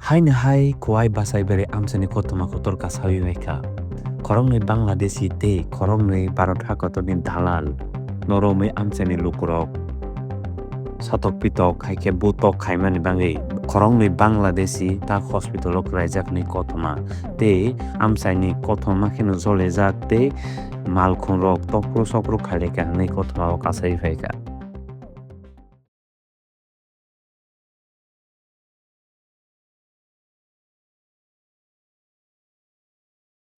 Haini hai kuai basai bere amsani kotoma kotor kasai weka. Korong ni Bangladesi te korong ni Bharat hakotor ni dalal. Norome amsani lukurok. Satok pitok haike butok kaimani bangi. Korong ni Bangladesi tak hospital ok rajak ni kotoma. Te amsai ni kotoma kino zolejak te malkhun rok tokro sokro khaileka ni kotoma kasai weka.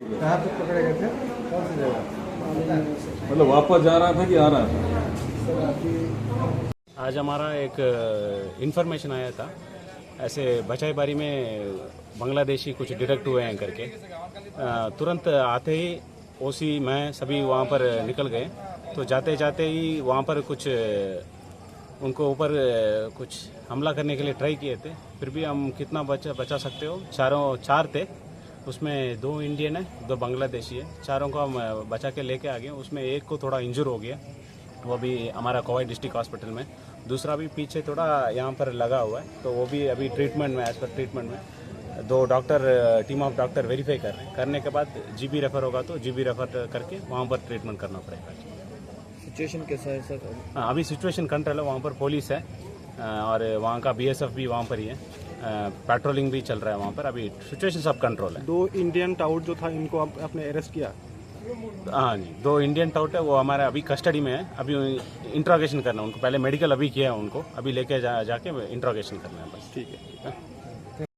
कहाँ पे पकड़े गए थे? कौन सी जगह? मतलब वापस जा रहा था कि आ रहा था? आज हमारा एक इन्फॉर्मेशन आया था, ऐसे बचाईबारी में बांग्लादेशी कुछ डिटेक्ट हुए हैं करके। तुरंत आते ही ओसी मैं सभी वहाँ पर निकल गए। तो जाते जाते ही वहाँ पर कुछ उनको ऊपर कुछ हमला करने के लिए ट्राई किए थे। फिर भी हम कितना बचा सकते हो, चार थे, उसमें 2 इंडियन है, 2 बांग्लादेशी है। चारों को हम बचा के लेके आ गए। उसमें एक को थोड़ा इंजर हो गया, वो भी हमारा कोवाई डिस्ट्रिक्ट हॉस्पिटल में। दूसरा भी पीछे थोड़ा यहाँ पर लगा हुआ है, तो वो भी अभी ट्रीटमेंट में, एज पर ट्रीटमेंट में। 2 doctor, team of doctor verify कर रहे हैं। करने के बाद जीबी रेफर होगा तो जीबी रेफर करके वहाँ पर ट्रीटमेंट करना पड़ेगा। सिचुएशन कैसा है सर? हाँ, अभी सिचुएशन कंट्रोल है। वहाँ पर पुलिस है और वहाँ का BSF भी वहाँ पर ही है। पेट्रोलिंग भी चल रहा है वहाँ पर। अभी सिचुएशन सब कंट्रोल है। 2 इंडियन टाउट जो था, इनको आपने अरेस्ट किया? हाँ जी, 2 इंडियन टाउट है, वो हमारे अभी कस्टडी में है। अभी इंट्रोगेशन करना है उनको, पहले मेडिकल अभी किया है उनको, अभी लेके जाके इंट्रोगेशन करना है बस। ठीक है।